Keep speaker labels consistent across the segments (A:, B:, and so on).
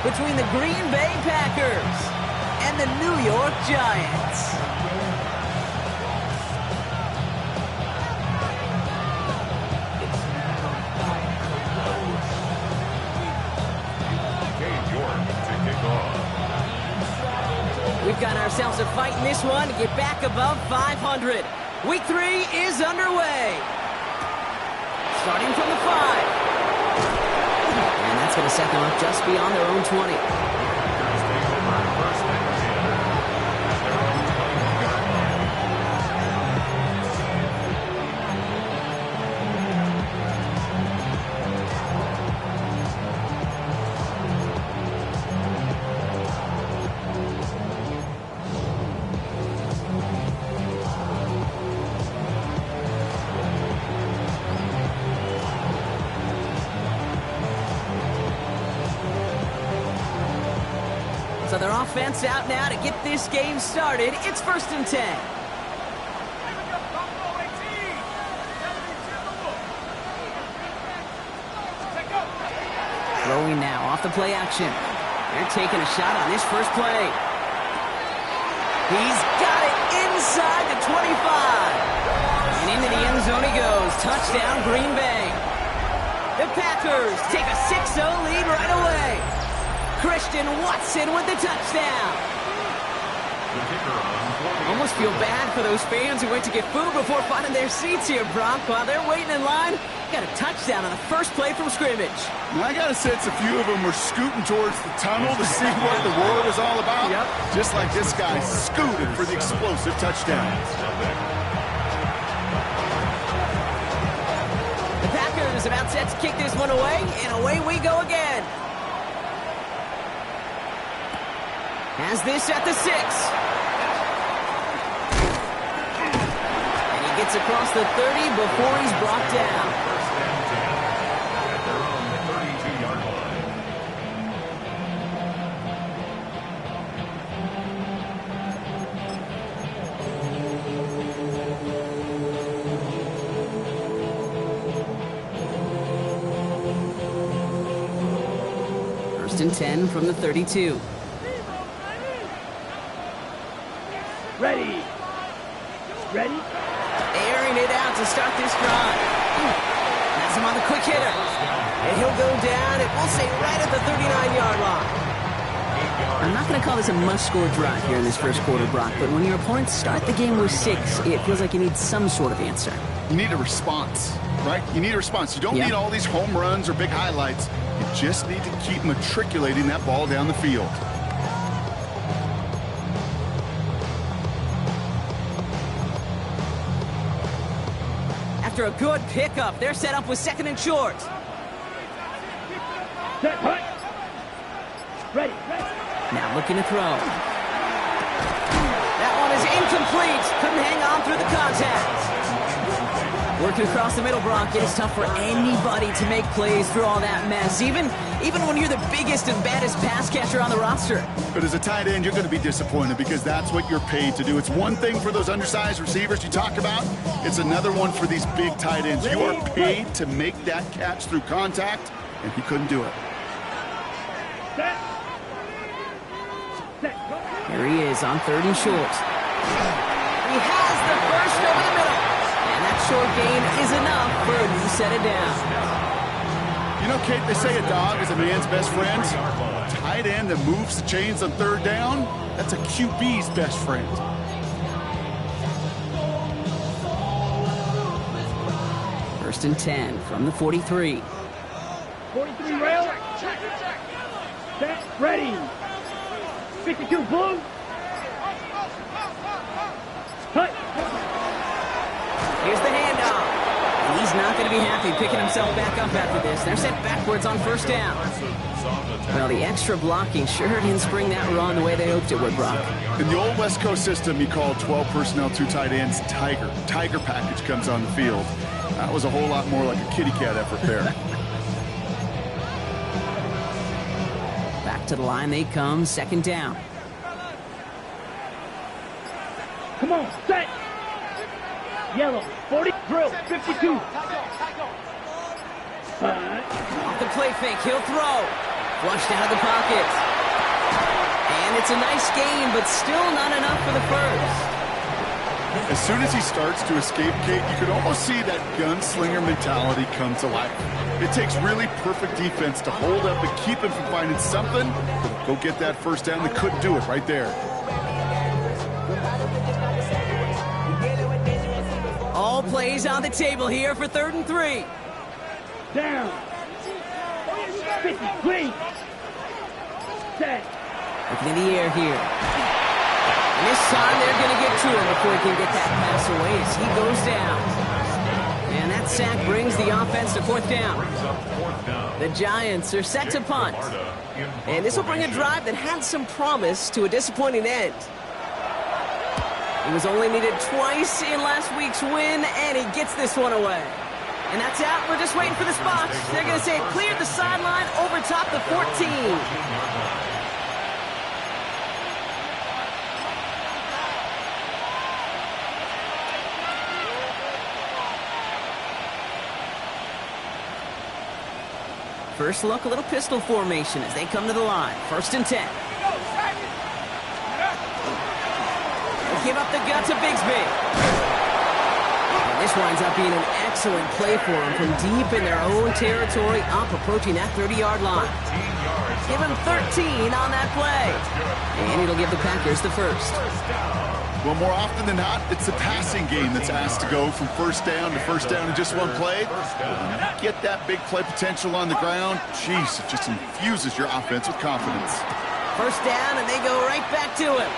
A: between the Green Bay Packers and the New York Giants. We've got ourselves a fight in this one to get back above 500. Week 3 is underway. Starting from the 5. And that's going to set them up just beyond their own 20. So their offense out now to get this game started. It's 1st and 10. Throwing now off the play action. They're taking a shot on this first play. He's got it inside the 25. And into the end zone he goes. Touchdown, Green Bay. The Packers take a 6-0 lead right away. Christian Watson with the touchdown. Almost feel bad for those fans who went to get food before finding their seats here, Brock. While they're waiting in line, got a touchdown on the first play from scrimmage.
B: I got to sense a few of them were scooting towards the tunnel to see what the world was all about. Yep. Just like this guy scooted for the explosive touchdown.
A: The Packers about set to kick this one away, and away we go again. Has this at the 6. And he gets across the 30 before he's brought down.
C: At their own 32-yard
A: line. 1st and 10 from the 32.
D: Ready.
A: Airing it out to start this drive. That's him on the quick hitter. And he'll go down, and we'll say right at the 39-yard line. I'm not going to call this a must-score drive here in this first quarter, Brock, but when your opponents start the game with 6, it feels like you need some sort of answer.
B: You need a response, right? You need a response. You don't need all these home runs or big highlights. You just need to keep matriculating that ball down the field.
A: After a good pickup, they're set up with 2nd and short.
D: Set, punt. Ready.
A: Now looking to throw. That one is incomplete. Couldn't hang on through the contact. Working across the middle, Brock. It is tough for anybody to make plays through all that mess, even when you're the biggest and baddest pass catcher on the roster.
B: But as a tight end, you're going to be disappointed because that's what you're paid to do. It's one thing for those undersized receivers you talk about. It's another one for these big tight ends. You are paid to make that catch through contact, and he couldn't do it.
A: Here he is on 3rd and short. He has the first over the middle. And that short gain is enough for a new set of down.
B: You know, Kate, they say a dog is a man's best friend. A tight end that moves the chains on 3rd down, that's a QB's best friend.
A: First and 10 from the 43.
D: 43 rail. Set, ready. 52 blue. Cut.
A: Here's the handoff. And he's not going to be happy picking himself back up after this. They're set backwards on 1st down. Well, the extra blocking sure didn't spring that run the way they hoped it would, Brock.
B: In the old West Coast system, you called 12 personnel, 2 tight ends, Tiger. Tiger package comes on the field. That was a whole lot more like a kitty cat effort there.
A: Back to the line they come, 2nd down.
D: Come on, set. Yellow, 40, drill, 52.
A: Off the play fake, he'll throw. Flushed out of the pocket. And it's a nice gain, but still not enough for the first.
B: As soon as he starts to escape, Kate, you can almost see that gunslinger mentality come to life. It takes really perfect defense to hold up and keep him from finding something. Go get that first down. They couldn't do it right there.
A: All plays on the table here for 3rd and 3.
D: Down. 50, clean. Set.
A: Looking in the air here. And this time they're going to get to him before he can get that pass away as he goes down. And that sack brings the offense to 4th down. The Giants are set to punt. And this will bring a drive that had some promise to a disappointing end. He was only needed twice in last week's win, and he gets this one away. And that's out. We're just waiting for the spot. They're going to say it cleared the sideline over top the 14. First look, a little pistol formation as they come to the line. 1st and 10. They'll give up the gut to Bigsby. And this winds up being an excellent play for them from deep in their own territory, up approaching that 30-yard line. Give him 13 on that play. And it'll give the Packers the first.
B: Well, more often than not, it's the passing game that's asked to go from first down in just one play. Get that big play potential on the ground. Jeez, it just infuses your offense with confidence.
A: First down, and they go right back to him.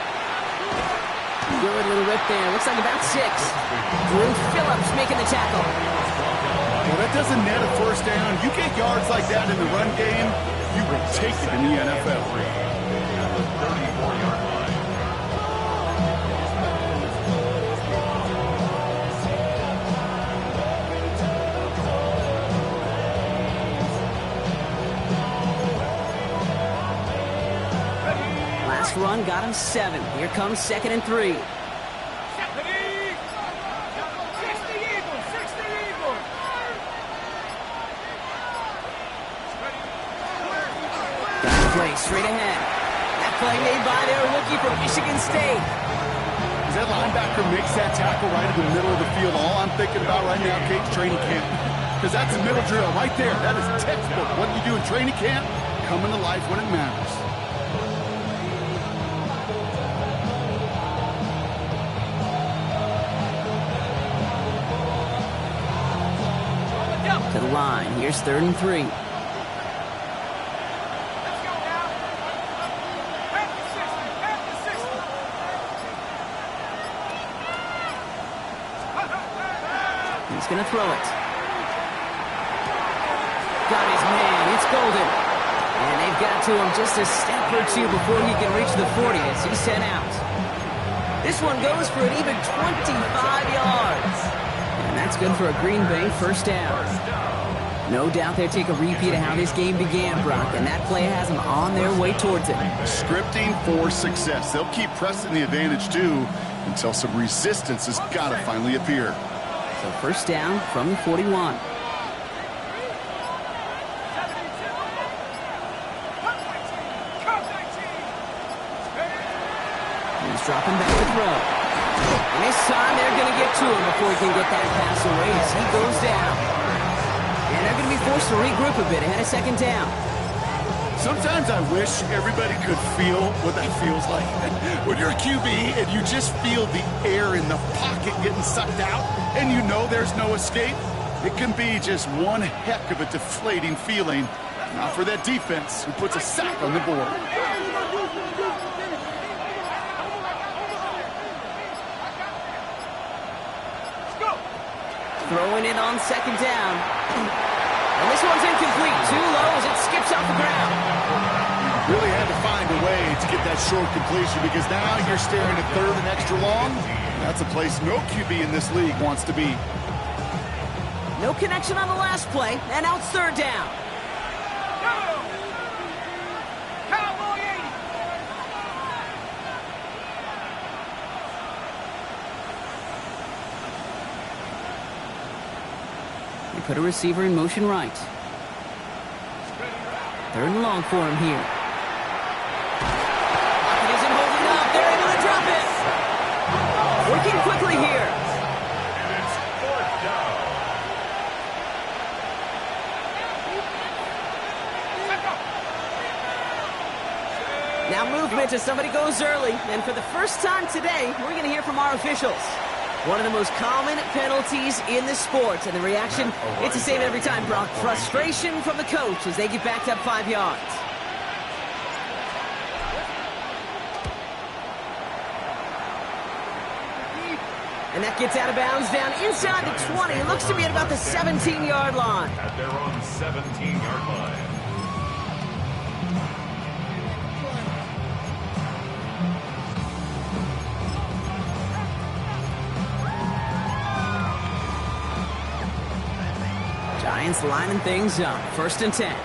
A: Good little rip there. Looks like about 6. Drew Phillips making the tackle.
B: Well, that doesn't net a first down. You get yards like that in the run game, you will take it in the NFL.
C: 34-yard line.
A: Last run got him 7. Here comes 2nd and 3. Play straight ahead. That play made by their rookie from Michigan State.
B: As that linebacker makes that tackle right in the middle of the field, all I'm thinking about right now, Kate, training camp. Because that's a middle drill right there. That is textbook. What you do in training camp, coming to life when it matters.
A: To the line. Here's 3rd and 3. He's going to throw it. Got his man. It's Golden. And they've got to him just a step or two before he can reach the 40 as he's sent out. This one goes for an even 25 yards. And that's good for a Green Bay first down. No doubt they'll take a repeat of how this game began, Brock, and that play has them on their way towards it.
B: Scripting for success. They'll keep pressing the advantage, too, until some resistance has got to finally appear.
A: So first down from the 41. He's dropping back to throw. And this time they're going to get to him before he can get that pass away as he goes down. And they're going to be forced to regroup a bit ahead of 2nd down.
B: Sometimes I wish everybody could feel what that feels like. When you're a QB and you just feel the air in the pocket getting sucked out and you know there's no escape, it can be just one heck of a deflating feeling. Not for that defense who puts a sack on the board.
A: Throwing it on 2nd down. And this one's incomplete. Too low as it skips off the ground.
B: Really had to find a way to get that short completion because now you're staring at 3rd and extra long. That's a place no QB in this league wants to be.
A: No connection on the last play, and now it's 3rd down. They put a receiver in motion right. Third and long for him here. Pocket isn't holding up. They're able to drop it. Working quickly here.
C: And it's fourth down.
A: Now movement as somebody goes early. And for the first time today, we're going to hear from our officials. One of the most common penalties in the sport. And the reaction, it's the same every time, Brock. Frustration from the coach as they get backed up 5 yards. And that gets out of bounds down inside the 20. It looks to be at about the 17-yard line.
C: At their own 17-yard line.
A: Giants lining things up. 1st and 10.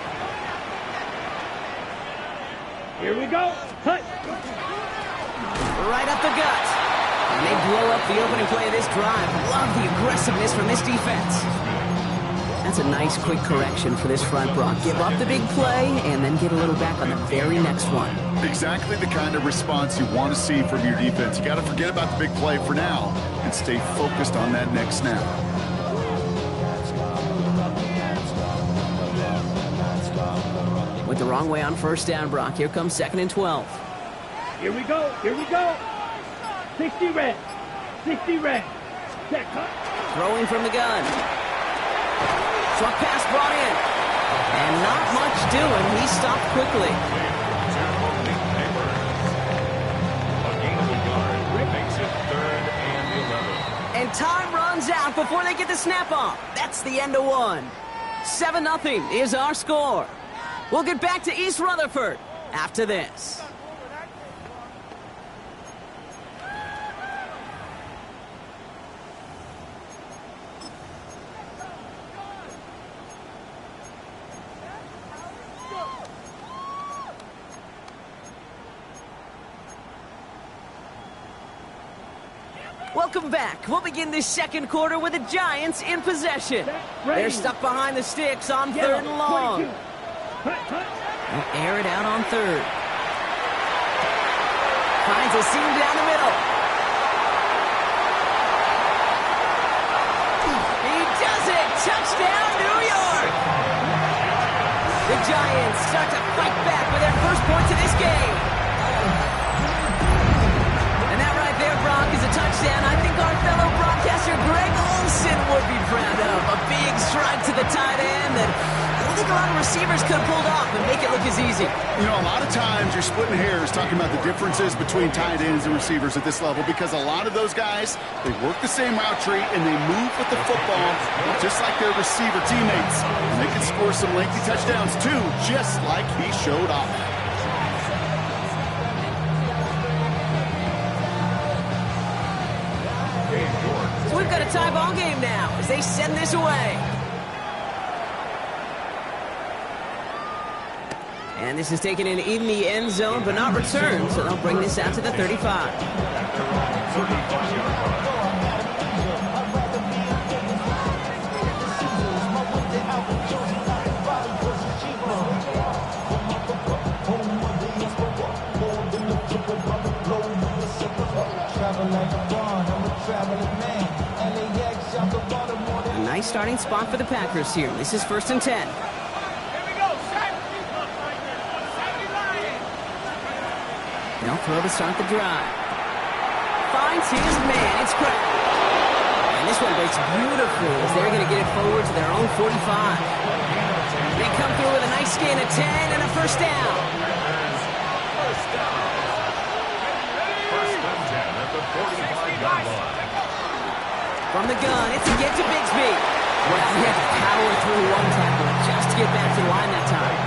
D: Here we go. Cut.
A: Right up the gut. And they blow up the opening play of this drive. Love the aggressiveness from this defense. That's a nice quick correction for this front, Brock. Give up the big play and then get a little back on the very next one.
B: Exactly the kind of response you want to see from your defense. You got to forget about the big play for now and stay focused on that next snap.
A: With the wrong way on 1st down, Brock. Here comes 2nd and 12.
D: Here we go. Here we go. 60 red. 60 red. Check. Cut.
A: Throwing from the gun. Short pass brought in. And not much doing. He stopped quickly.
C: A gain of a yard makes it 3rd and 11.
A: And time runs out before they get the snap off. That's the end of one. 7-0 is our score. We'll get back to East Rutherford after this. Welcome back. We'll begin this 2nd quarter with the Giants in possession. They're stuck behind the sticks on 3rd and long. They'll air it out on 3rd. Finds a seam down the middle. He does it! Touchdown, New York! The Giants start to fight back with their first points of this game. And that right there, Brock, is a touchdown I think our fellow broadcaster Greg Olson would be proud of. A big strike to the tight end that I don't think a lot of receivers could have pulled off and make it look as easy.
B: You know, a lot of times you're splitting hairs talking about the differences between tight ends and receivers at this level because a lot of those guys, they work the same route tree and they move with the football just like their receiver teammates. And they can score some lengthy touchdowns too, just like he showed off.
A: So we've got a tie ball game now as they send this away. And this is taken in the end zone, but not returned, so they'll bring this out to the 35. A nice starting spot for the Packers here. This is 1st and 10. They'll throw to start the drive. Finds his man. It's cracked. And this one breaks beautifully as they're going to get it forward to their own 45. They come through with a nice gain of 10 and a 1st down.
C: First and 10 at the 45-yard line.
A: From the gun, it's a get to Bigsby. Well, he had to power through one tackle just to get back to the line that time.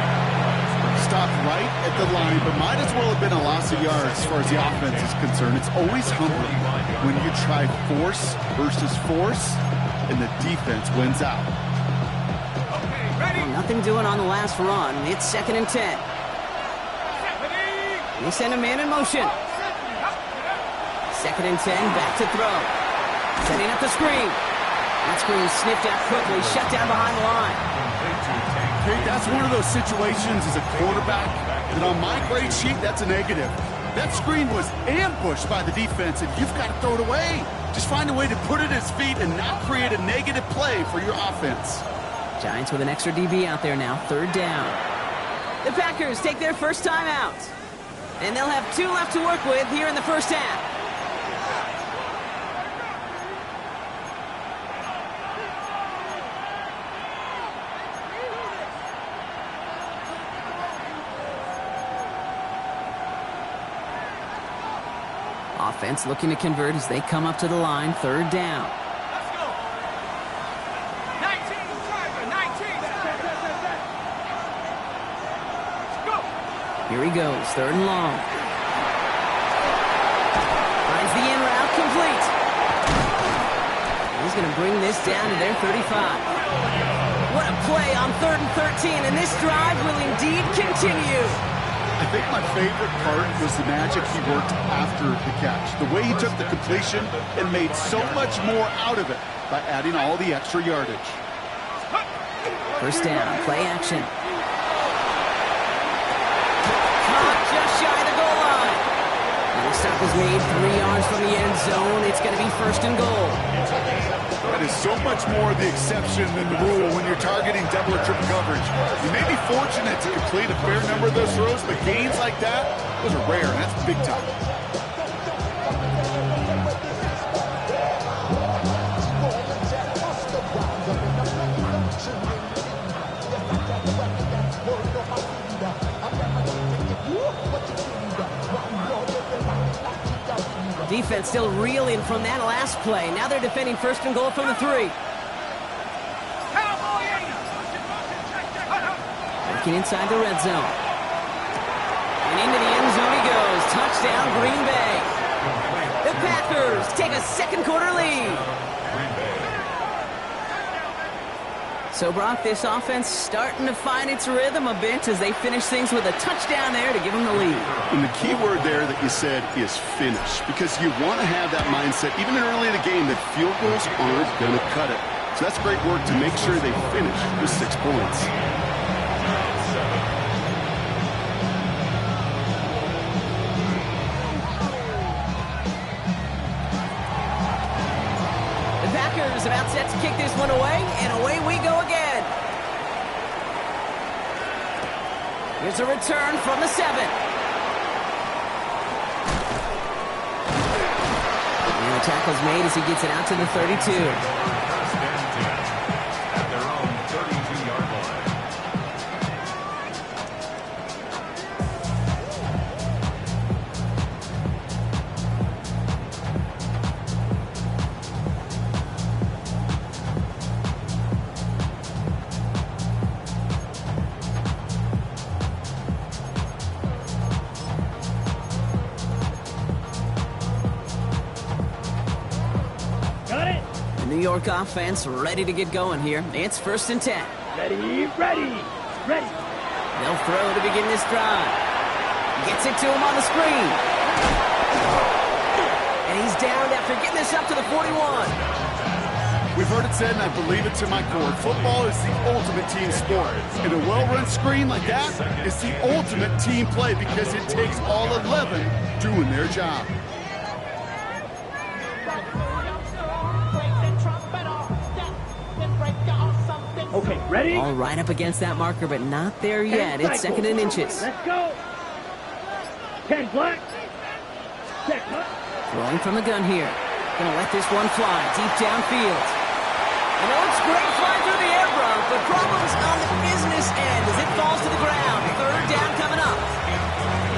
B: Stopped right at the line, but might as well have been a loss of yards as far as the offense is concerned. It's always humbling when you try force versus force, and the defense wins out.
A: Well, nothing doing on the last run. It's 2nd and 10. They send a man in motion. 2nd and 10, back to throw. Setting up the screen. That screen sniffed out quickly, shut down behind the line.
B: Pete, that's one of those situations as a quarterback that on my grade sheet, that's a negative. That screen was ambushed by the defense, and you've got to throw it away. Just find a way to put it at his feet and not create a negative play for your offense.
A: Giants with an extra DB out there now, 3rd down. The Packers take their first time out, and they'll have 2 left to work with here in the first half. Offense looking to convert as they come up to the line, 3rd down.
E: Let's go. 19, driver, 19. Let's go.
A: Here he goes, 3rd and long. Finds the in route, complete. He's going to bring this down to their 35. What a play on 3rd and 13, and this drive will indeed continue.
B: I think my favorite part was the magic he worked after the catch. The way he took the completion and made so much more out of it by adding all the extra yardage.
A: First down, play action. Caught just shy of the goal line. And the stop was made 3 yards from the end zone. It's going to be 1st and goal.
B: That is so much more the exception than the rule when you're targeting double or triple coverage. You may be fortunate to complete a fair number of those throws, but gains like that, those are rare, and that's big time.
A: Defense still reeling from that last play. Now they're defending 1st and goal from the 3. Working inside the red zone. And into the end zone he goes. Touchdown, Green Bay. The Packers take a 2nd quarter lead. So, Brock, this offense starting to find its rhythm a bit as they finish things with a touchdown there to give them the lead.
B: And the key word there that you said is finish, because you want to have that mindset, even early in the game, that field goals aren't going to cut it. So that's great work to make sure they finish with 6 points.
A: The Packers about set to kick this one away, and away we go again. Here's a return from the 7. And the tackle's made as he gets it out to the 32.
C: At their own 32-yard line.
D: Got it.
A: The New York offense ready to get going here. It's 1st and 10.
D: Ready, ready, ready.
A: They'll throw to begin this drive. Gets it to him on the screen. And he's downed after getting this up to the 41.
B: We've heard it said, and I believe it to my core, football is the ultimate team sport. And a well-run screen like that is the ultimate team play because it takes all 11 doing their job.
D: Okay, ready?
A: All right up against that marker, but not there yet. It's 2nd and inches.
D: Let's go. 10 black. Set cut.
A: Throwing from the gun here. Gonna let this one fly deep downfield. And it looks great flying through the air, Brock, but problems on the business end as it falls to the ground. 3rd down coming up.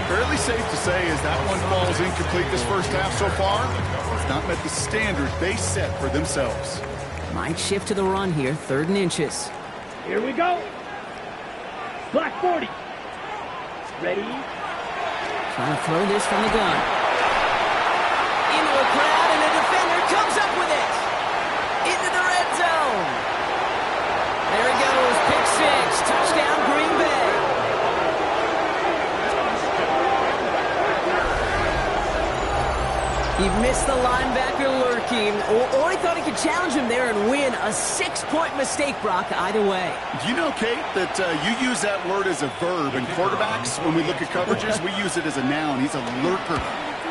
B: Fairly safe to say as that one falls incomplete this first half so far, it's not met the standard they set for themselves.
A: Might shift to the run here, 3rd and inches.
D: Here we go. Black 40. Ready?
A: Trying to throw this from the gun. Into a crowd, and the defender comes up with it. Into the red zone. There he goes, pick 6, touchdown Green Bay. He missed the linebacker lurking, or he thought he could challenge him there and win. A 6-point mistake, Brock, either way.
B: You know, Kate, that you use that word as a verb, and quarterbacks, when we look at coverages, we use it as a noun. He's a lurker.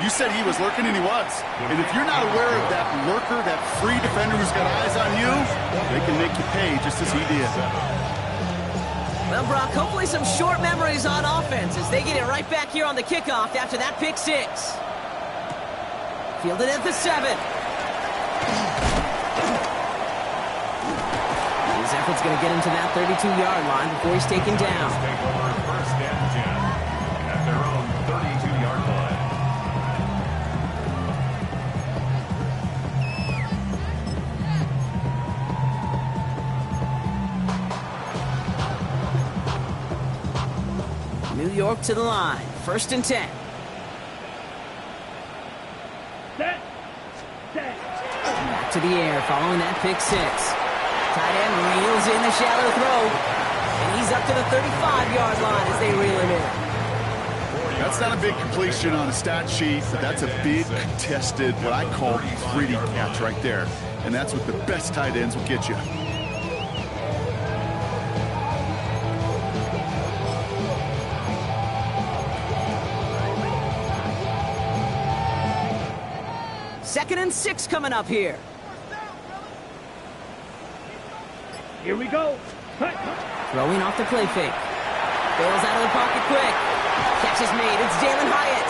B: You said he was lurking, and he was. And if you're not aware of that lurker, that free defender who's got eyes on you, they can make you pay just as he did.
A: Well, Brock, hopefully some short memories on offense as they get it right back here on the kickoff after that pick 6. Fielded at the 7. His effort's going to get him to that 32-yard line before he's taken down.
C: Take over first and 10 at their own 32-yard line.
A: New York to the line. First and 10.
D: Set.
A: Back to the air following that pick 6. Tight end reels in the shallow throw. And he's up to the 35-yard line as they reel him in.
B: That's not a big completion on a stat sheet, but that's a big contested, what I call gritty catch right there. And that's what the best tight ends will get you.
A: Second and 6 coming up here.
D: Here we go. Cut.
A: Throwing off the play fake. Bails out of the pocket quick. Catch is made. It's Jalen Hyatt.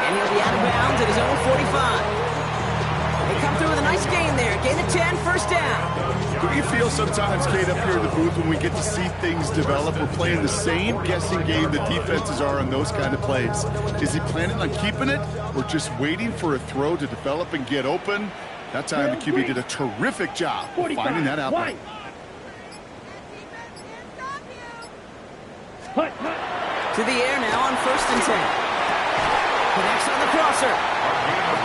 A: And he'll be out of bounds at his own 45. They come through with a nice gain there. Gain of 10, first down.
B: Do you feel sometimes, Kate, up here in the booth when we get to see things develop, we're playing the same guessing game the defenses are on those kind of plays? Is he planning on keeping it or just waiting for a throw to develop and get open? That time the QB did a terrific job of finding that out.
A: To the air now on first and 10. Connects on the crosser.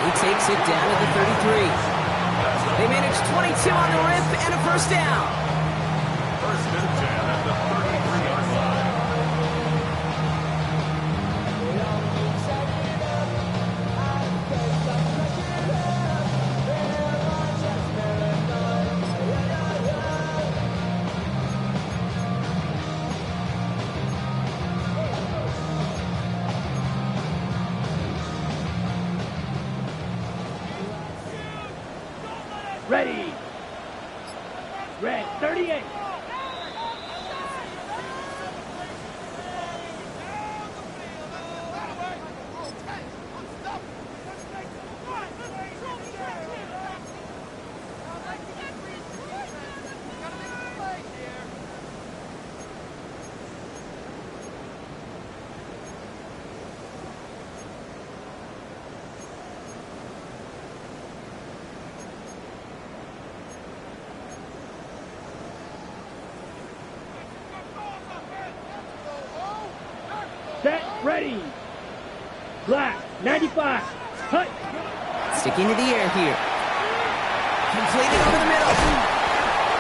A: He takes it down to the 33. They manage 22 on the rip and a first down.
C: First and 10 at the 33-yard line.
D: Ready. Red 38. Set, ready. Black, 95. Cut.
A: Sticking to the air here. Completed over the middle.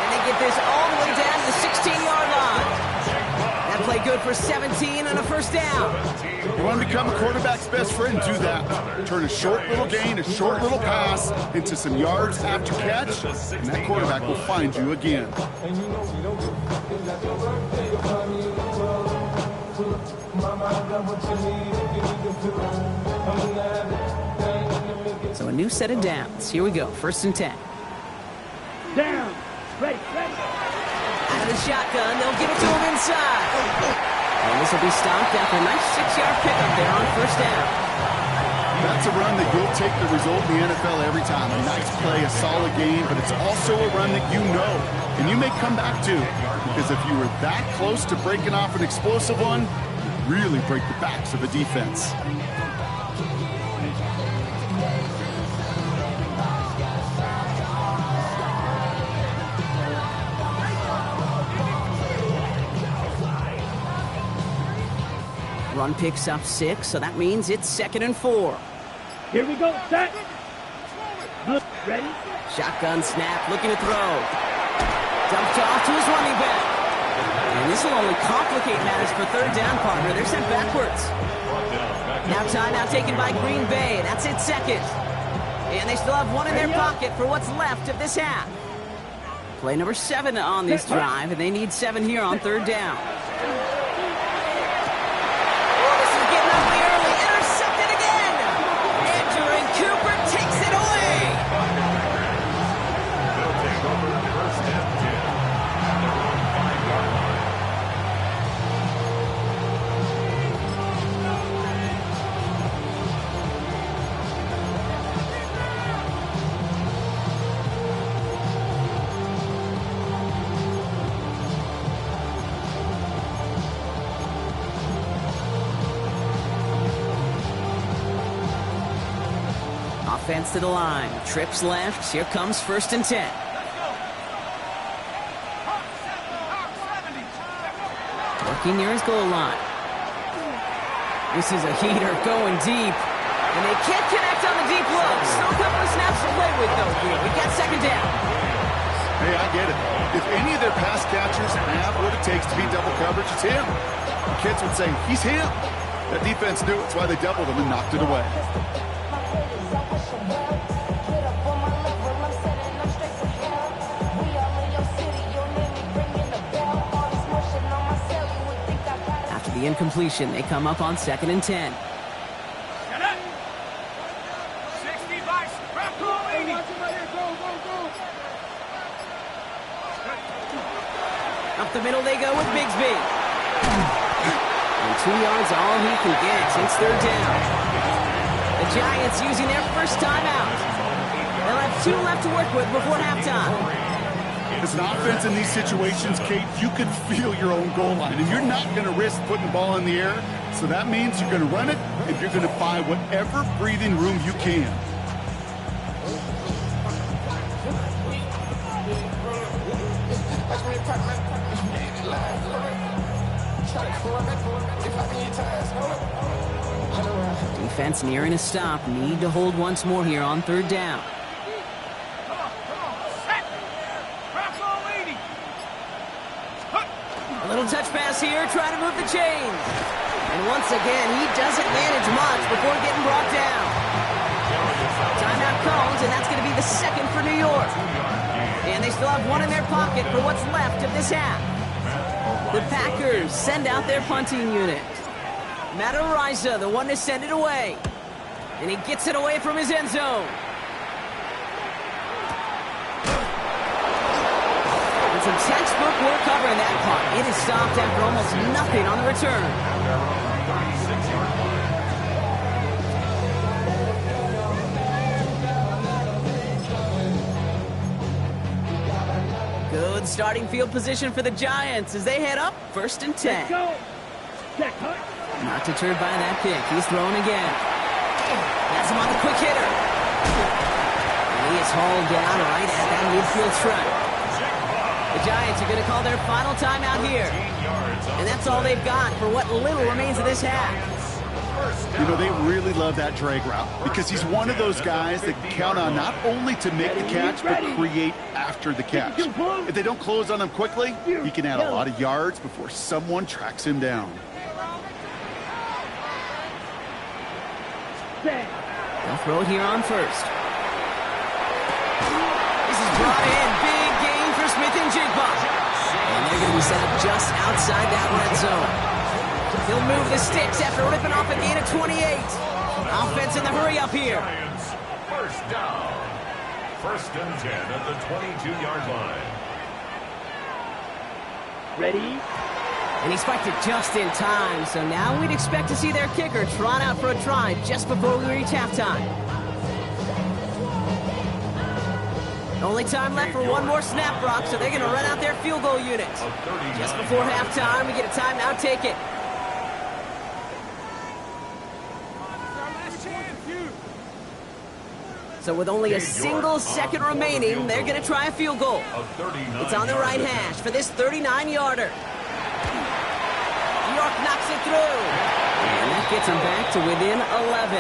A: And they get this all the way down to the 16-yard line. That play good for 17 and a first down.
B: You want to become a quarterback's best friend? Do that. Turn a short little gain, a short little pass into some yards after catch, and that quarterback will find you again.
A: So a new set of downs. Here we go. First and 10.
D: Down. Ready.
A: Out of the shotgun, they'll give it to him inside. And this will be stopped after a nice 6-yard pickup there on first down.
B: That's a run that you'll take the result in the NFL every time. A nice play, a solid game, but it's also a run that you know, and you may come back to, because if you were that close to breaking off an explosive one, you really break the backs of a defense.
A: Run picks up 6, so that means it's 2nd and 4.
D: Here we go. Set. Ready.
A: Shotgun snap, looking to throw. Dumped off to his running back. And this will only complicate matters for third down, partner. They're sent backwards. Now timeout taken by Green Bay. That's it, second. And they still have one in their pocket for what's left of this half. Play number 7 on this drive, and they need 7 here on third down. Oh, this is getting ugly early. Intercepted again. And Jordan Cooper takes it away.
C: They'll take over first and 10 on their own 5-yard line.
A: Offense to the line. Trips left. Here comes first and 10. Working near his goal line. This is a heater going deep. And they can't connect on the deep look. Still a couple of snaps to play with, though, here. We got second down.
B: Hey, I get it. If any of their pass catchers have what it takes to beat double coverage, it's him. The kids would say, he's him. That defense knew it. That's why they doubled him and knocked it away.
A: After the incompletion, they come up on second and 10. Up the middle they go with Bigsby. And 2 yards all he can get. It's third down. The Giants using their first timeout. They'll have 2 left to work with before halftime.
B: As an offense in these situations, Kate, you can feel your own goal line, and you're not going to risk putting the ball in the air. So that means you're going to run it, and you're going to buy whatever breathing room you can.
A: Defense nearing a stop. Need to hold once more here on third down. A little touch pass here, trying to move the chains. And once again, he doesn't manage much before getting brought down. Timeout called, and that's going to be the second for New York. And they still have 1 in their pocket for what's left of this half. The Packers send out their punting unit. Matt Ariza, the one to send it away. And he gets it away from his end zone. And some textbook work covering that punt. It is stopped after almost nothing on the return. Good starting field position for the Giants as they head up first and 10.
D: Go. Check, huh?
A: Not deterred by that kick. He's throwing again. That's him on the quick hitter. And he is hauled down right at that midfield stripe. The Giants are going to call their final timeout here. And that's all they've got for what little remains of this half.
B: You know, they really love that drag route because he's one of those guys that count on not only to make the catch, but create after the catch. If they don't close on him quickly, he can add a lot of yards before someone tracks him down.
A: They'll throw it here on first. This is brought in. Big gain for Smith and Jigba. And they're going to be set up just outside that red zone. He'll move the sticks after ripping off a gain of 28. Offense in the hurry up here.
C: First down. First and 10 at the 22-yard line.
D: Ready?
A: And he spiked it just in time, so now we'd expect to see their kicker trot out for a try just before we reach halftime. Only time left for one more snap, Brock, so they're going to run out their field goal unit. Just before halftime, we get a timeout, take it. So with only a single second remaining, they're going to try a field goal. It's on the right hash for this 39-yarder. New York knocks it through. And that gets them back to within 11.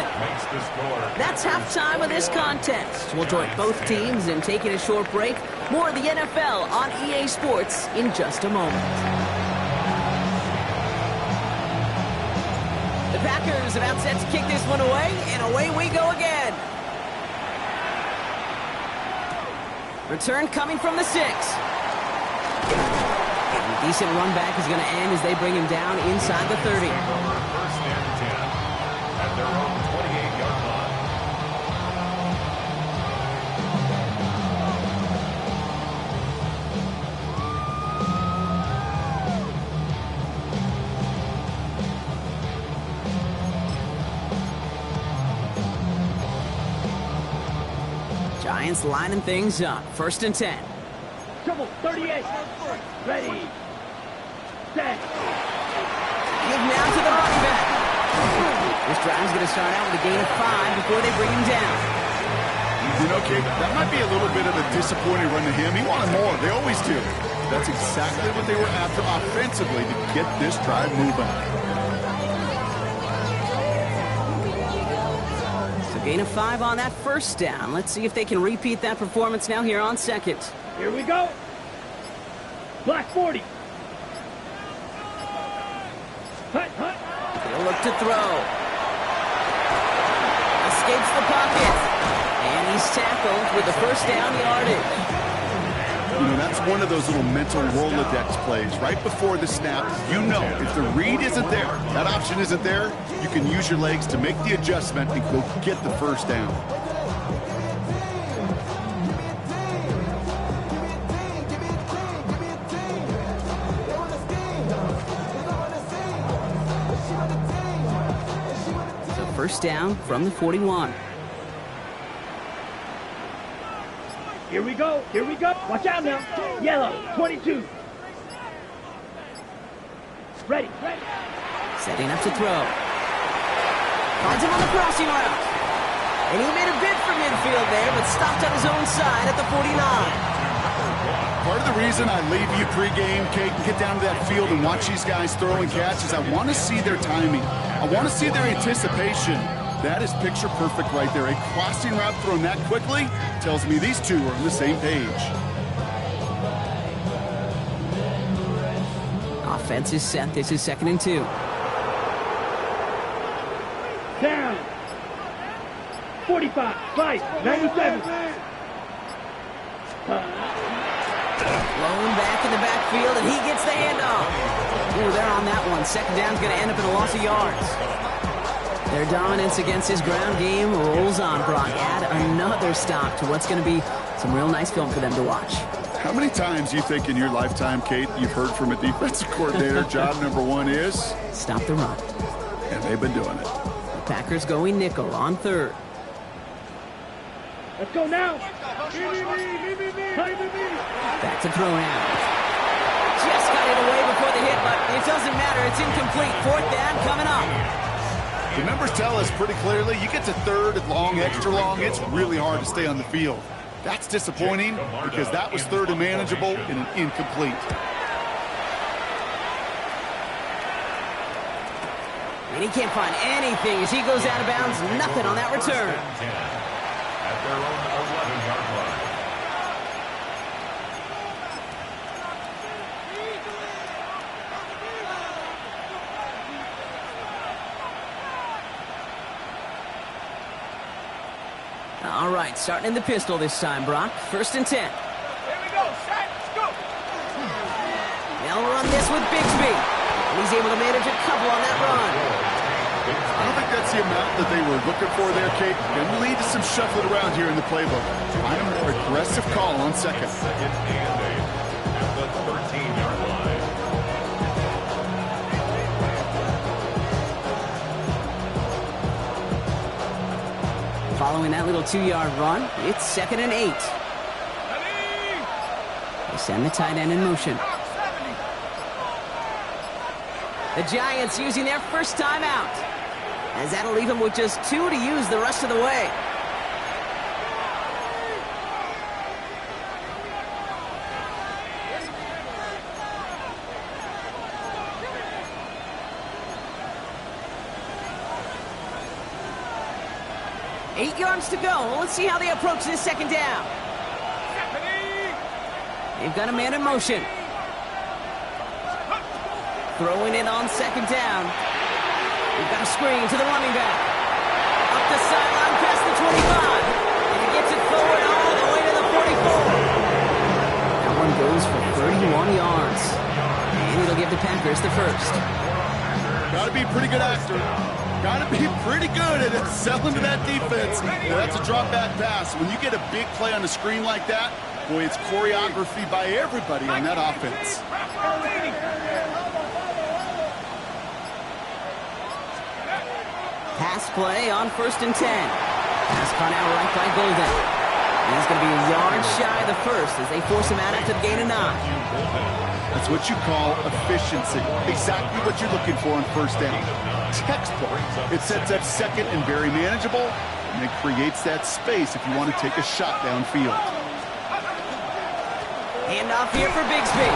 A: That's halftime of this contest. We'll join both teams in taking a short break. More of the NFL on EA Sports in just a moment. The Packers about set to kick this one away, and away we go again. Return coming from the 6. And a decent run back is going to end as they bring him down inside the 30.
C: First and 10 at their own 28-yard line.
A: Giants lining things up. First and 10.
D: Trouble, 38. Ready. Set.
A: Give now to the running back. This drive's going to start out with a gain of 5 before they bring him down.
B: You know, Kate, that might be a little bit of a disappointing run to him. He wanted more. They always do. That's exactly what they were after offensively to get this drive moving.
A: So gain of 5 on that first down. Let's see if they can repeat that performance now here on second.
D: Here we go. Black 40. Hut, hut.
A: They'll look to throw. Escapes the pocket. And he's tackled with the first down yardage.
B: You know, that's one of those little mental Rolodex plays. Right before the snap, you know if the read isn't there, that option isn't there, you can use your legs to make the adjustment and go get the first down.
A: So first down from the 41.
D: Here we go. Here we go. Watch out now. Yellow, 22. Ready. Ready.
A: Setting up to throw. Finds him on the crossing route. And he made a bid for midfield there, but stopped on his own side at the 49.
B: Part of the reason I leave you pregame, Kate, and get down to that field and watch these guys throw and catch is I want to see their timing. I want to see their anticipation. That is picture perfect right there. A crossing route thrown that quickly tells me these two are on the same page.
A: Offense is set. This is 2nd and 2.
D: Down. 45. 5. 97.
A: Blown back in the backfield, and he gets the handoff. Ooh, they're on that one. Second down's going to end up in a loss of yards. Their dominance against his ground game rolls on, Brock. Add another stop to what's going to be some real nice film for them to watch.
B: How many times you think in your lifetime, Kate, you've heard from a defensive coordinator, job number 1 is?
A: Stop the run.
B: And they've been doing it.
A: The Packers going nickel on 3rd.
D: Let's go now.
A: Back to throw now. Just got it away before the hit, but it doesn't matter. It's incomplete. 4th down coming up.
B: The numbers tell us pretty clearly, you get to 3rd and long, extra long, it's really hard to stay on the field. That's disappointing because that was 3rd and manageable and an incomplete.
A: And he can't find anything as he goes out of bounds. Nothing on that return.
C: At their own 11-yard line.
A: All right, starting in the pistol this time, Brock. 1st and 10.
E: Here we go. Set. Go.
A: They'll run this with Bixby. And he's able to manage a couple on that run.
B: I don't think that's the amount that they were looking for there, Kate. Going to lead to some shuffling around here in the playbook. Find a more aggressive call on 2nd.
C: 2nd and 8 at the 13-yard line.
A: Following that little 2-yard run, it's 2nd and 8. They send the tight end in motion. The Giants using their first timeout, as that'll leave them with just 2 to use the rest of the way. Eight yards to go. Let's see how they approach this 2nd down. They've got a man in motion. Throwing it on 2nd down. We've got a screen to the running back. Up the sideline past the 25. And he gets it forward all the way to the 44. one goes for 31 yards. And it'll give the Packers the first.
B: Got to be a pretty good actor. Got to be pretty good at selling to that defense. Now, that's a drop back pass. When you get a big play on the screen like that, boy, it's choreography by everybody on that offense.
A: Pass play on 1st and 10. Pass caught out right by Golden. And he's going to be a yard shy of the first as they force him out after the gain of 9.
B: That's what you call efficiency. Exactly what you're looking for on 1st down. Textbook. It sets up 2nd and very manageable, and it creates that space if you want to take a shot downfield.
A: Handoff here for Bigsby.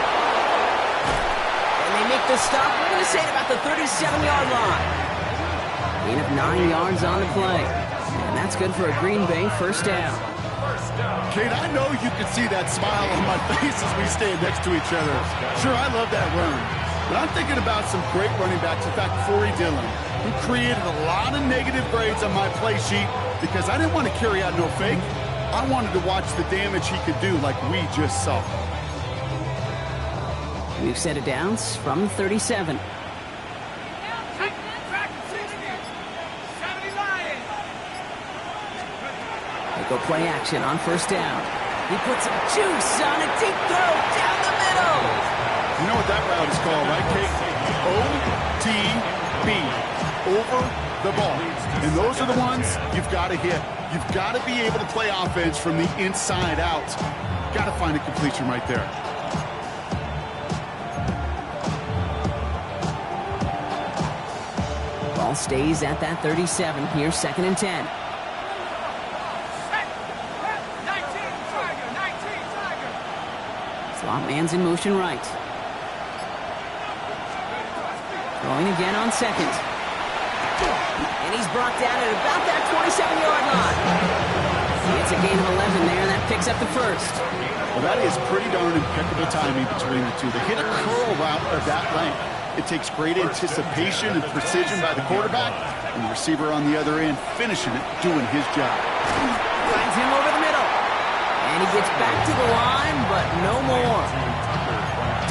A: And they make the stop. We're going to say about the 37-yard line. Gain of 9 yards on the play. And that's good for a Green Bay 1st down.
B: Kate, I know you can see that smile on my face as we stand next to each other. Sure, I love that run. But I'm thinking about some great running backs. In fact, Corey Dillon, who created a lot of negative grades on my play sheet because I didn't want to carry out no fake. I wanted to watch the damage he could do like we just saw.
A: We've set it downs from 37. They go play action on 1st down. He puts some juice on a deep throw down the middle.
B: You know what that route is called, right, Kate? OTB, over the ball. And those are the ones you've got to hit. You've got to be able to play offense from the inside out. Got to find a completion right there.
A: Ball stays at that 37. Here's 2nd and 10. Slot man's in motion right. Throwing again on 2nd. And he's brought down at about that 27-yard line. It's a gain of 11 there, and that picks up the 1st.
B: Well, that is pretty darn impeccable timing between the two. They hit a curl route of that length. It takes great anticipation and precision by the quarterback, and the receiver on the other end finishing it, doing his job.
A: Finds him over the middle. And he gets back to the line, but no more.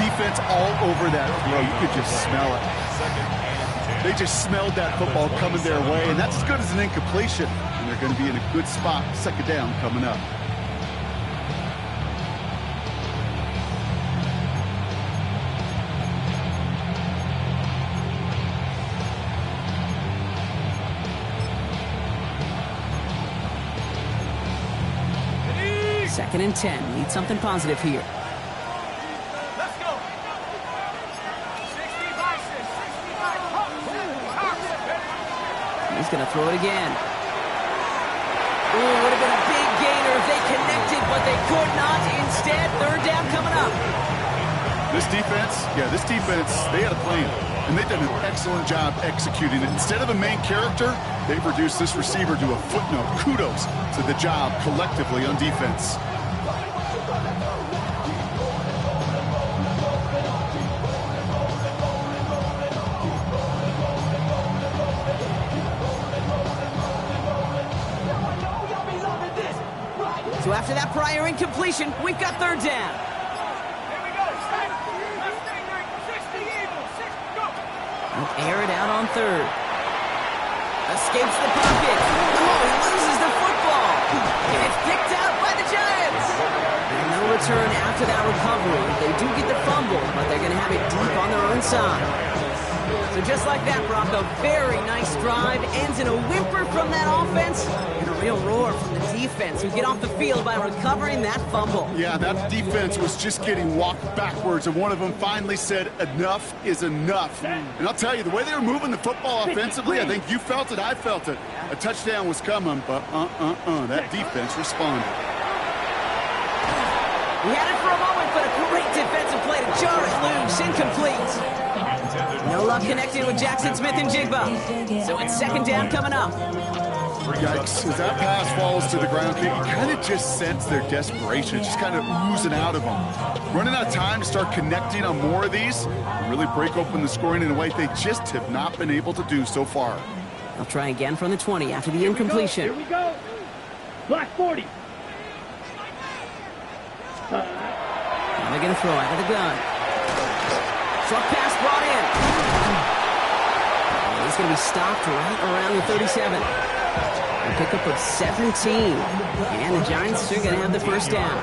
B: Defense all over that throw. You could just smell it. They just smelled that football coming their way, and that's as good as an incompletion. And they're going to be in a good spot, 2nd down coming up.
A: Second and 10. Need something positive here.
E: Let's go. 65.
A: He's going to throw it again. Ooh, would have been a big gainer if they connected, but they could not. Instead, 3rd down coming up.
B: This defense, they had a plan, and they've done an excellent job executing it. Instead of a main character, they've reduced this receiver to a footnote. Kudos to the job collectively on defense.
A: So after that prior incompletion, we've got 3rd down.
E: Here we go. 60 Eagles. 60, go.
A: Air it out on 3rd. Escapes the pocket. Oh, he loses the football. And it's picked out by the Giants. And no return after that recovery. They do get the fumble, but they're going to have it deep on their own side. So just like that, Brock, a very nice drive. Ends in a whimper from that offense and a real roar from the defense who get off the field by recovering that fumble.
B: Yeah, that defense was just getting walked backwards, and one of them finally said, enough is enough. And I'll tell you, the way they were moving the football offensively, I think you felt it, I felt it. A touchdown was coming, but that defense responded.
A: He had it for a moment, but a great defensive play to jar it loose, incomplete. No luck connecting with Jackson Smith and Jigba. So it's 2nd down coming up.
B: Yikes. As that pass falls to the ground, you kind of just sense their desperation. It's just kind of oozing out of them. Running out of time to start connecting on more of these and really break open the scoring in a way they just have not been able to do so far.
A: They'll try again from the 20 after the incompletion.
D: Here we go. Black 40.
A: And They're going to throw out of the gun. Short pass brought in. And he's going to be stopped right around the 37. A pickup of 17. And the Giants are going to have the first down.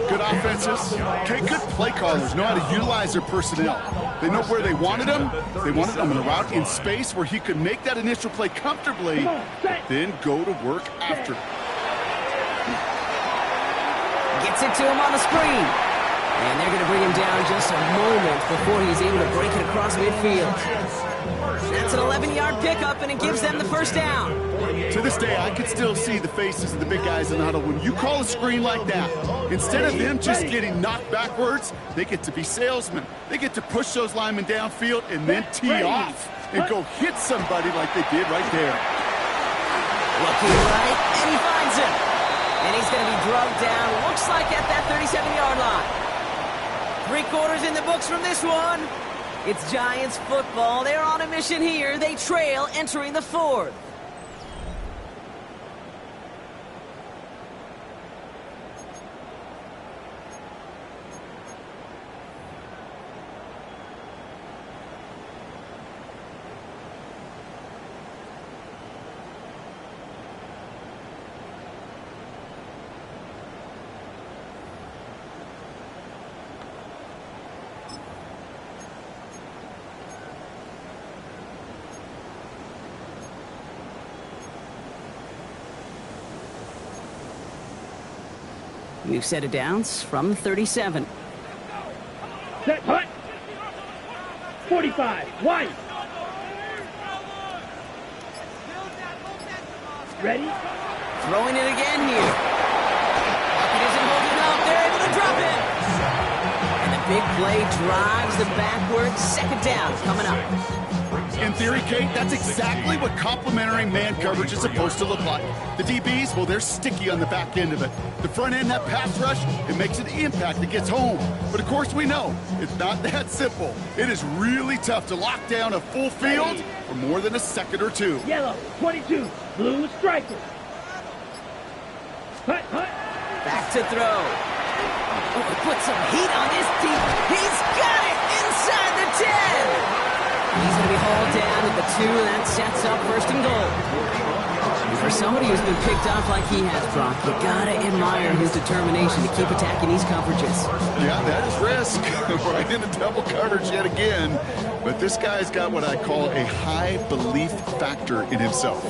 B: Good offenses. Okay, good play callers know how to utilize their personnel. They know where they wanted him. They wanted him in a route in space where he could make that initial play comfortably, then go to work after.
A: Gets it to him on the screen. And they're going to bring him down just a moment before he's able to break it across midfield. That's an 11-yard pickup, and it gives them the first down.
B: To this day, I can still see the faces of the big guys in the huddle. When you call a screen like that, instead of them just getting knocked backwards, they get to be salesmen. They get to push those linemen downfield and then tee off and go hit somebody like they did right there.
A: Looking right, and he finds him. And he's going to be drugged down, looks like at that 37-yard line. 3 quarters in the books from this one. It's Giants football. They're on a mission here. They trail entering the 4th. New set of downs from the 37.
D: Set, hut. 45, wide. Ready?
A: Throwing it again here. Pocket isn't holding up. They're able to drop it. And the big play drives them backwards. Second down coming up.
B: In theory, Kate, that's exactly what complementary man coverage is supposed to look like. The DBs, well, they're sticky on the back end of it. The front end, that pass rush, it makes an impact that gets home. But of course we know, it's not that simple. It is really tough to lock down a full field for more than a second or two.
D: Yellow, 22, blue striker. Hut, hut.
A: Back to throw. Oh, put some heat on his team. He's got it inside the 10. He's going to be hauled down at the 2, and that sets up first and goal. And for somebody who's been picked off like he has, Brock, you got to admire his determination to keep attacking these coverages.
B: Yeah, that is risk. Right into double coverage yet again. But this guy's got what I call a high belief factor in himself.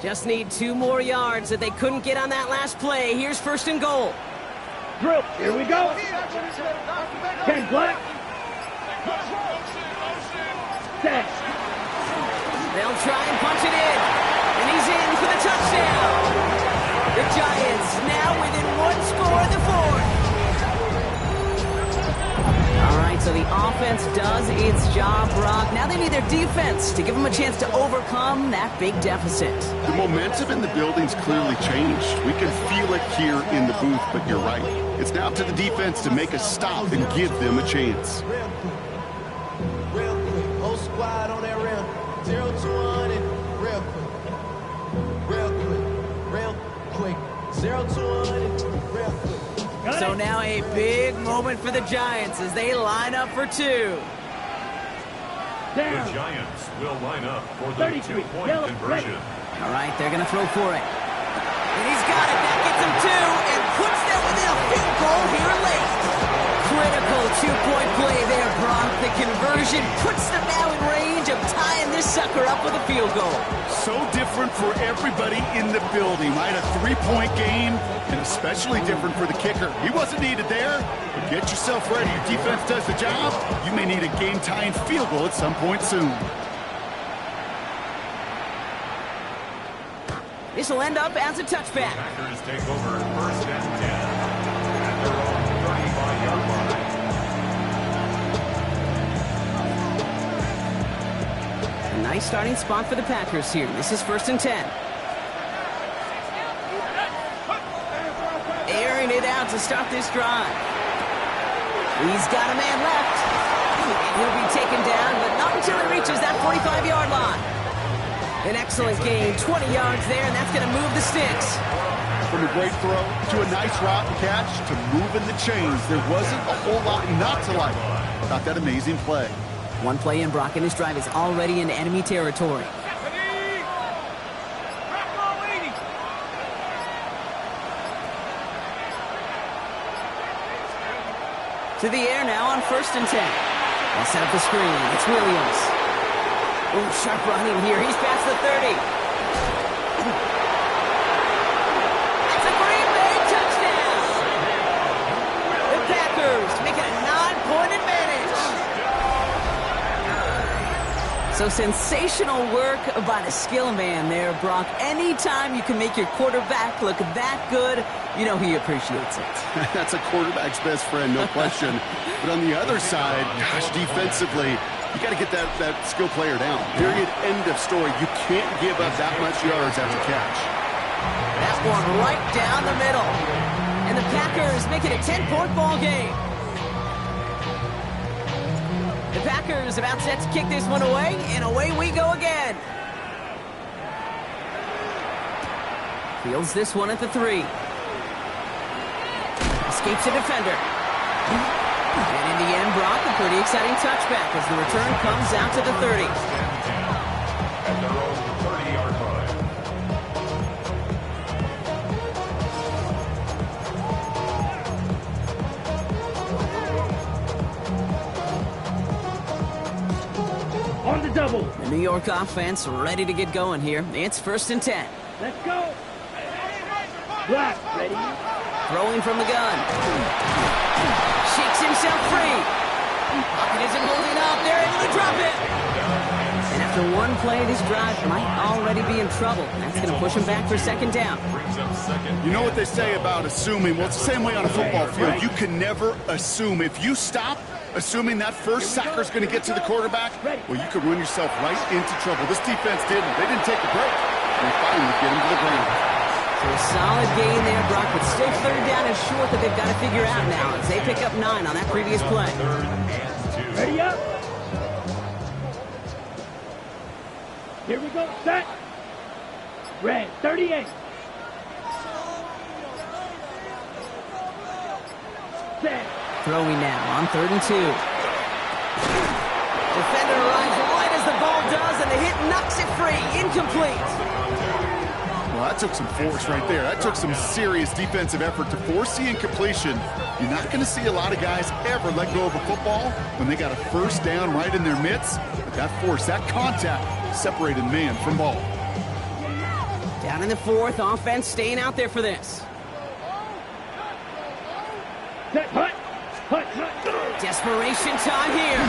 A: Just need 2 more yards that they couldn't get on that last play. Here's first and goal.
D: Drill, here we go. 10 black. Set.
A: They'll try and punch it in. And he's in for the touchdown. The Giants now within 1 score in the 4th. All right, so the offense does its job, Brock. Now they need their defense to give them a chance to overcome that big deficit.
B: The momentum in the building's clearly changed. We can feel it here in the booth, but you're right. It's now up to the defense to make a stop and give them a chance.
F: Real quick, whole squad on that rim. 0 to 100, real quick. 0 to 100, real quick.
A: So now a big moment for the Giants as they line up for 2.
C: The Giants will line up for the 2-point conversion.
A: All right, they're going to throw for it. And he's got it. That gets him 2 and puts them within a field goal here late. Critical 2-point play there, Brock. The conversion puts them now in range of tying this sucker up with a field goal.
B: So different for everybody in the building, right? A 3-point game, and especially different for the kicker. He wasn't needed there, but get yourself ready. Your defense does the job. You may need a game-tying field goal at some point soon.
A: This will end up as a touchback.
C: Packers take over first and 10 at their own 35-yard line.
A: A nice starting spot for the Packers here. This is first and 10. Airing it out to start this drive. He's got a man left. And he'll be taken down, but not until he reaches that 45-yard line. An excellent gain, 20 yards there, and that's going to move the sticks.
B: From a great throw to a nice route and catch to moving the chains, there wasn't a whole lot not to like about that amazing play.
A: One play in, Brock, and this drive is already into enemy territory. To the air now on 1st and 10. They'll set up the screen. It's Williams. Ooh, sharp running here. He's past the 30. That's a Green Bay touchdown. The Packers make it a 9-point advantage. So sensational work by the skill man there, Brock. Anytime you can make your quarterback look that good, you know he appreciates it.
B: That's a quarterback's best friend, no question. But on the other side, gosh, defensively, you got to get that skill player down. Period. End of story. You can't give up that much yards after catch.
A: That one right down the middle. And the Packers make it a 10-point ball game. The Packers about set to kick this one away, and away we go again. Fields this one at the 3. Escapes a defender. And in the end, Brock, a pretty exciting touchback as the return comes out to the 30.
C: At their own 30-yard line.
D: On the double.
A: The New York offense ready to get going here. It's 1st and 10.
D: Let's go. Black, ready?
A: Throwing from the gun. Shakes himself free. Pocket isn't holding up. They're able to drop it. And after one play, this drive might already be in trouble. That's going to push him back for 2nd down.
C: Brings up 2nd.
B: You know what they say about assuming? Well, it's the same way on a football field. You can never assume. If you stop assuming that first sacker's going to get to the quarterback, well, you could run yourself right into trouble. This defense didn't. They didn't take a break. And they finally get him to the ground.
A: So a solid gain there, Brock, but still 3rd down is short that they've got to figure out now as they pick up 9 on that previous play.
C: 3rd and 2.
D: Ready up. Here we go. Set. Red, 38. Set.
A: Throwing now on 3rd and 2. Defender arrives right as the ball does, and the hit knocks it free. Incomplete.
B: Well, that took some force right there. That took some serious defensive effort to force the incompletion. You're not going to see a lot of guys ever let go of a football when they got a 1st down right in their midst. But that force, that contact, separated man from ball.
A: Down in the 4th, offense staying out there for this.
D: Set. Hut. Hut. Hut.
A: Desperation time here.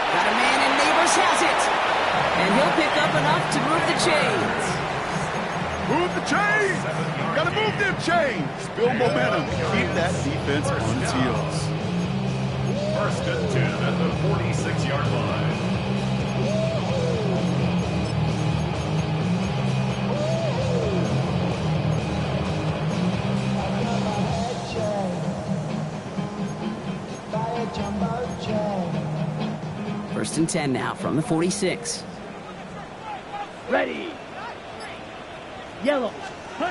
A: Got a man and Neighbors has it. And he'll pick up enough to move the chains.
B: Move the chains! Got to move them chains! Build momentum. Keep that defense on its heels.
C: 1st and 10 at the 46-yard line.
A: First and 10 now from the 46.
D: Ready. Yellow. Hut.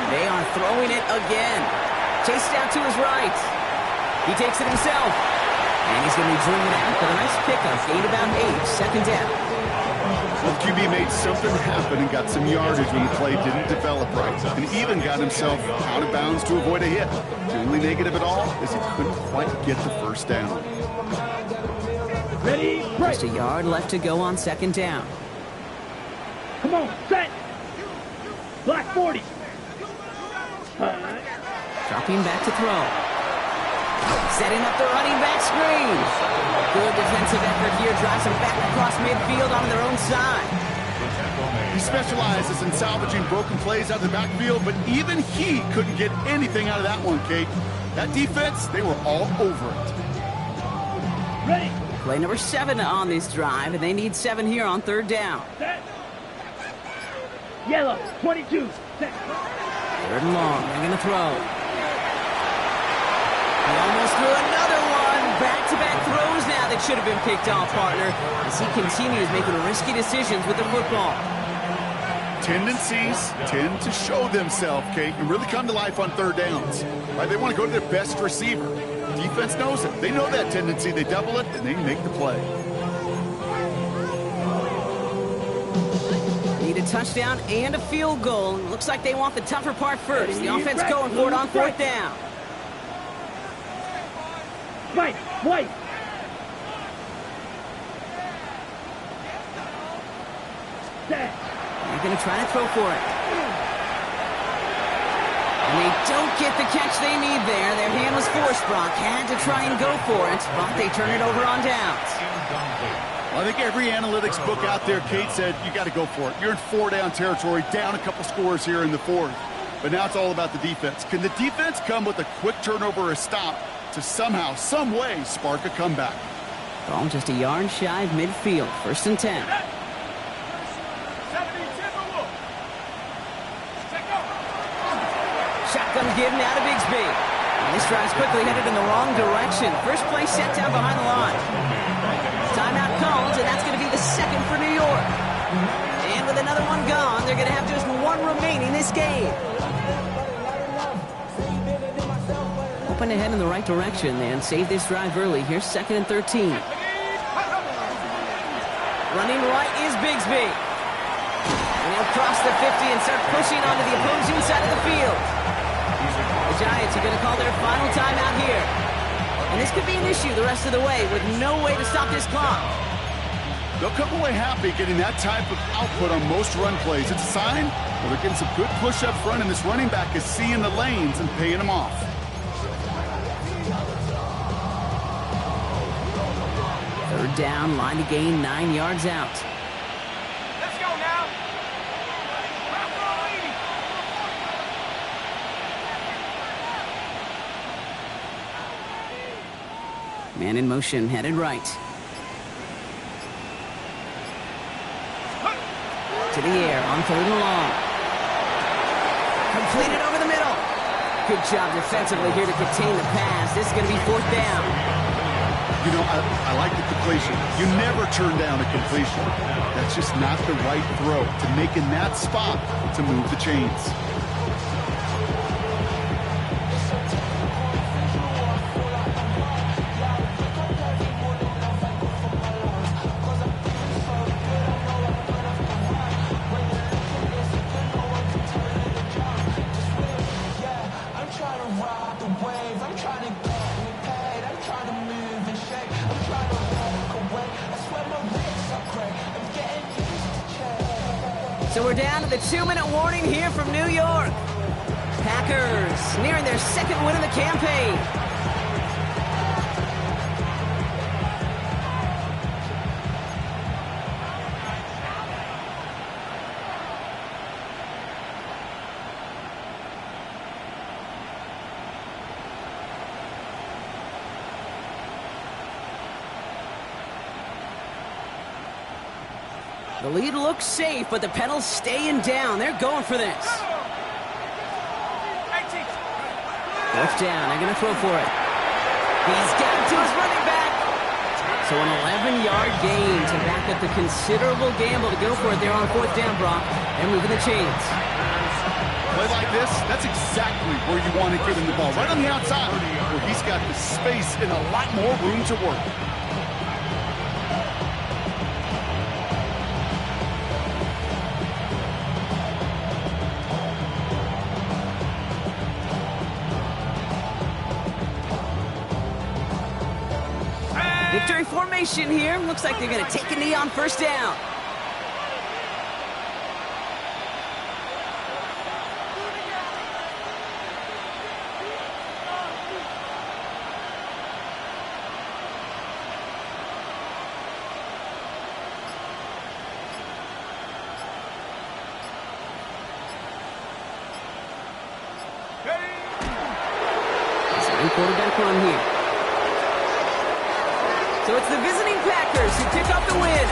A: They are throwing it again. Chased out to his right. He takes it himself. And he's going to be dreaming out, but a nice pickup. Gained about 8, 2nd down.
B: Well, QB made something happen and got some yardage when the play didn't develop right. And even got himself out of bounds to avoid a hit. The only negative at all is he couldn't quite get the 1st down.
D: Ready. Break.
A: Just a yard left to go on 2nd down.
D: Come on. Set. Black 40.
A: Dropping back to throw. Setting up the running back screen. Good defensive effort here. Drives him back across midfield on their own side.
B: He specializes in salvaging broken plays out of the backfield, but even he couldn't get anything out of that one, Kate. That defense, they were all over it.
D: Ready.
A: Play number 7 on this drive, and they need 7 here on 3rd down.
D: Set. Yellow. 22. Set.
A: 3rd and long. They're going to throw. He almost threw another one. Back-to-back throws now that should have been picked off, partner, as he continues making risky decisions with the football.
B: Tendencies tend to show themselves, Kate, and really come to life on third downs. Right? They want to go to their best receiver. Defense knows it. They know that tendency. They double it, and they make the play.
A: Need a touchdown and a field goal. Looks like they want the tougher part first. The offense going for it on fourth down.
D: Right, right. Set.
A: They're going to try to throw for it. And they don't get the catch they need there. Their hand was forced, Brock. Had to try and go for it, but they turn it over on downs.
B: Well, I think every analytics book out there, Kate, said you got to go for it. You're in four-down territory, down a couple scores here in the fourth. But now it's all about the defense. Can the defense come with a quick turnover or a stop to somehow, some way, spark a comeback?
A: Ball just a yard shy of midfield. 1st and 10. Shotgun give now to Bigsby. And this drive's quickly headed in the wrong direction. First play set down behind the line. Timeout called, and that's going to be the second for New York. And with another one gone, they're going to have just one remaining this game. Hoping to head in the right direction and save this drive early. Here's 2nd and 13. Running right is Bigsby. And he'll cross the 50 and start pushing onto the opposing side of the field. The Giants are going to call their final timeout here. And this could be an issue the rest of the way with no way to stop this clock.
B: They'll come away happy getting that type of output on most run plays. It's a sign well, they're getting some good push up front, and this running back is seeing the lanes and paying them off.
A: Third down, line to gain 9 yards out.
E: Let's go now.
A: Man in motion, headed right. To the air on 3rd and long. Completed over the middle. Good job defensively here to contain the pass. This is going to be 4th down.
B: You know, I like the completion. You never turn down a completion. That's just not the right throw to make in that spot to move the chains.
A: So we're down to the 2-minute warning here from New York. Packers nearing their 2nd win of the campaign. The lead looks safe, but the pedal's staying down. They're going for this. 4th down. They're going to throw for it. He's got it to his running back. So an 11-yard gain to back up the considerable gamble to go for it there on 4th down, Brock. They're moving the chains.
B: Play like this, that's exactly where you want to give him the ball. Right on the outside, where he's got the space and a lot more room to work.
A: Victory formation here. Looks like they're going to take a knee on 1st down. Second quarterback run here. So it's the visiting Packers who pick up the win.